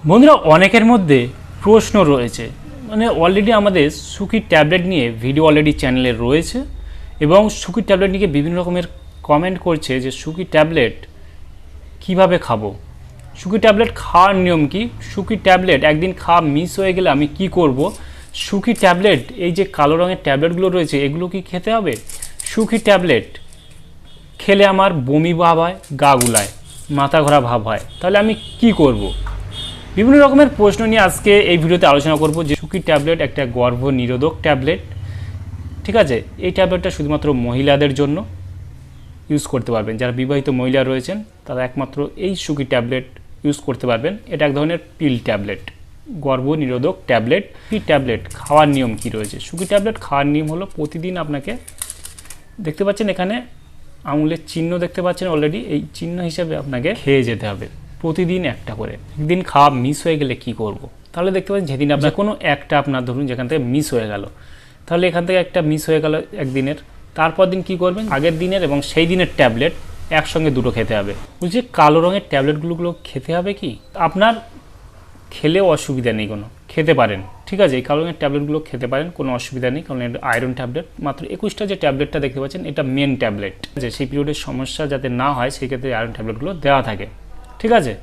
বন্ধুরা অনেকের মধ্যে প্রশ্ন রয়েছে, মানে অলরেডি আমাদের সুখী ট্যাবলেট নিয়ে ভিডিও অলরেডি চ্যানেলে রয়েছে এবং সুখী ট্যাবলেট নিয়ে বিভিন্ন রকমের কমেন্ট করছে যে সুখী ট্যাবলেট কিভাবে খাবো, সুখী ট্যাবলেট খাওয়ার নিয়ম কি, সুখী ট্যাবলেট একদিন খাওয়া মিস হয়ে গেলে আমি কি করব, সুখী ট্যাবলেট এই যে কালো রঙের ট্যাবলেটগুলো রয়েছে এগুলো কি খেতে হবে, সুখী ট্যাবলেট খেলে আমার বমি ভাব হয়, গা গুলায়, মাথা ঘোরা ভাব হয়, তাহলে আমি কি করব। বিভিন্ন রকমের প্রশ্ন নিয়ে আজকে এই ভিডিওতে আলোচনা করব যে সুখী ট্যাবলেট একটা গর্ভ নিরোধক ট্যাবলেট, ঠিক আছে। এই ট্যাবলেটটা শুধুমাত্র মহিলাদের জন্য ইউজ করতে পারবেন, যারা বিবাহিত মহিলা রয়েছেন তারা একমাত্র এই সুখী ট্যাবলেট ইউজ করতে পারবেন। এটা এক ধরনের পিল ট্যাবলেট, গর্ভ নিরোধক ট্যাবলেট। সুখী ট্যাবলেট খাওয়ার নিয়ম কি রয়েছে, সুখী ট্যাবলেট খাওয়ার নিয়ম হলো প্রতিদিন আপনাকে দেখতে পাচ্ছেন এখানে আঙুলের চিহ্ন দেখতে পাচ্ছেন অলরেডি, এই চিহ্ন হিসেবে আপনাকে খেয়ে যেতে হবে প্রতিদিন একটা করে। একদিন খাওয়া মিস হয়ে গেলে কি করব, তাহলে দেখতে পাচ্ছেন যেদিন আপনার কোনো একটা আপনার ধরুন যেখান থেকে মিস হয়ে গেল, তাহলে এখান থেকে একটা মিস হয়ে গেল একদিনের, তারপর দিন কি করবেন আগের দিনের এবং সেই দিনের ট্যাবলেট একসঙ্গে দুটো খেতে হবে। বলছি কালো রঙের ট্যাবলেটগুলো খেতে হবে কি, আপনার খেলেও অসুবিধা নেই, কোনো খেতে পারেন, ঠিক আছে। এই কালো রঙের ট্যাবলেটগুলো খেতে পারেন, কোনো অসুবিধা নেই, কারণ এটা আয়রন ট্যাবলেট। মাত্র 21টা যে ট্যাবলেটটা দেখতে পাচ্ছেন এটা মেন ট্যাবলেট, যে সেই পিরিয়ডের সমস্যা যাতে না হয় সেই ক্ষেত্রে আয়রন ট্যাবলেটগুলো দেওয়া থাকে, ঠিক আছে।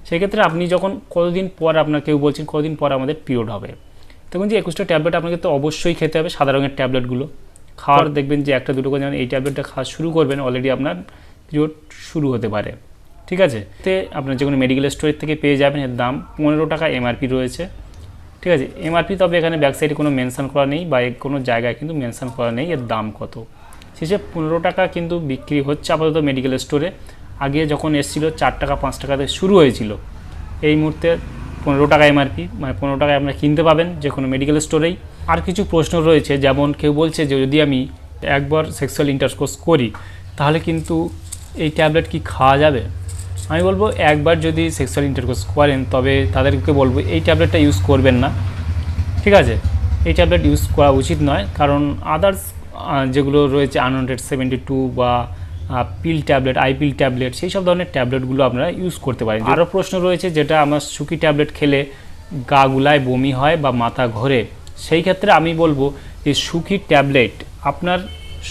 সেই ক্ষেত্রে আপনি যখন কতদিন পর আপনার কেউ বলছেন কতদিন পর আমাদের পিরিয়ড হবে, তখন যে 21টা ট্যাবলেট আপনাকে তো অবশ্যই খেতে হবে। সাদা রঙের ট্যাবলেটগুলো খাওয়ার দেখবেন যে একটা দুটো করে যখন এই ট্যাবলেটটা খাওয়া শুরু করবেন অলরেডি আপনার পিরিয়ড শুরু হতে পারে, ঠিক আছে। তে আপনার যে কোনো মেডিকেল স্টোরের থেকে পেয়ে যাবেন। এর দাম 15 টাকা এমআরপি রয়েছে, ঠিক আছে। এমআরপি তবে এখানে ব্যাক সাইডে কোনো মেনশন করা নেই বা কোনো জায়গায় কিন্তু মেনশন করা নেই এর দাম কত। শেষে 15 টাকা কিন্তু বিক্রি হচ্ছে আপাতত মেডিকেল স্টোরে। আগে যখন এসেছিলো 4 টাকা 5 টাকাতে শুরু হয়েছিল, এই মুহূর্তে 15 টাকা এমআরপি, মানে 15 টাকায় আপনারা কিনতে পাবেন যে কোনো মেডিকেল স্টোরেই। আর কিছু প্রশ্ন রয়েছে, যেমন কেউ বলছে যে যদি আমি একবার সেক্সুয়াল ইন্টারকোর্স করি তাহলে কিন্তু এই ট্যাবলেট কি খাওয়া যাবে। আমি বলবো একবার যদি সেক্সুয়াল ইন্টারকোর্স করেন তবে তাদেরকে বলবো এই ট্যাবলেটটা ইউজ করবেন না, ঠিক আছে। এই ট্যাবলেট ইউজ করা উচিত নয়, কারণ আদার্স যেগুলো রয়েছে 172 বা পিল ট্যাবলেট, আইপিল ট্যাবলেট, সেই সব ধরনের ট্যাবলেটগুলো আপনারা ইউজ করতে পারেন। আরও প্রশ্ন রয়েছে যেটা আমার সুখী ট্যাবলেট খেলে গা গুলায় বমি হয় বা মাথা ঘোরে, সেই ক্ষেত্রে আমি বলবো যে সুখী ট্যাবলেট আপনার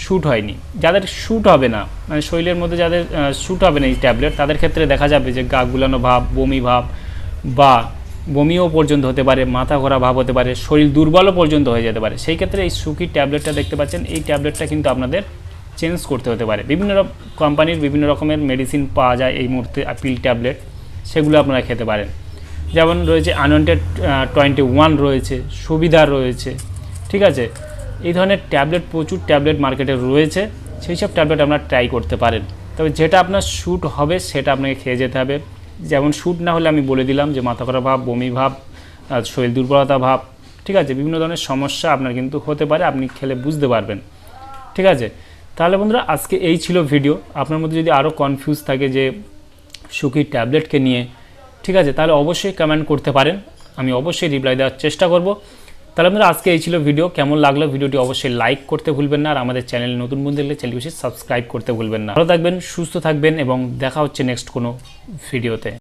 শ্যুট হয়নি। যাদের শ্যুট হবে না, মানে শরীরের মধ্যে যাদের শ্যুট হবে না এই ট্যাবলেট, তাদের ক্ষেত্রে দেখা যাবে যে গা গুলানো ভাব, বমি ভাব বা বমিও পর্যন্ত হতে পারে, মাথা ঘোরা ভাব হতে পারে, শরীর দুর্বলও পর্যন্ত হয়ে যেতে পারে। সেই ক্ষেত্রে এই সুখী ট্যাবলেটটা দেখতে পাচ্ছেন, এই ট্যাবলেটটা কিন্তু আপনাদের চেঞ্জ করতে হতে পারে। বিভিন্ন কোম্পানির বিভিন্ন রকমের মেডিসিন পাওয়া যায় এই মুহূর্তে, পিল ট্যাবলেট, সেগুলো আপনারা খেতে পারেন। যেমন রয়েছে আনওয়ান্টেড 21 রয়েছে, সুবিধা রয়েছে, ঠিক আছে। এই ধরনের ট্যাবলেট প্রচুর ট্যাবলেট মার্কেটে রয়েছে, সেই সব ট্যাবলেট আপনারা ট্রাই করতে পারেন। তবে যেটা আপনার শ্যুট হবে সেটা আপনাকে খেয়ে যেতে হবে। যেমন শ্যুট না হলে আমি বলে দিলাম যে মাথা ঘোরা ভাব, বমি ভাব, শরীর দুর্বলতা ভাব, ঠিক আছে, বিভিন্ন ধরনের সমস্যা আপনার কিন্তু হতে পারে, আপনি খেলে বুঝতে পারবেন, ঠিক আছে। তাহলে বন্ধুরা আজকে এই ছিল ভিডিও। আপনার মধ্যে যদি আরও কনফিউজ থাকে যে সুখী ট্যাবলেটকে নিয়ে, ঠিক আছে, তাহলে অবশ্যই কমেন্ট করতে পারেন, আমি অবশ্যই রিপ্লাই দেওয়ার চেষ্টা করব। তাহলে আপনারা আজকে এই ছিল ভিডিও। কেমন লাগলো ভিডিওটি অবশ্যই লাইক করতে ভুলবেন না, আর আমাদের চ্যানেলে নতুন বন্ধু দেখলে চ্যানেলটি সাবস্ক্রাইব করতে ভুলবেন না। ভালো থাকবেন, সুস্থ থাকবেন এবং দেখা হচ্ছে নেক্সট কোনো ভিডিওতে।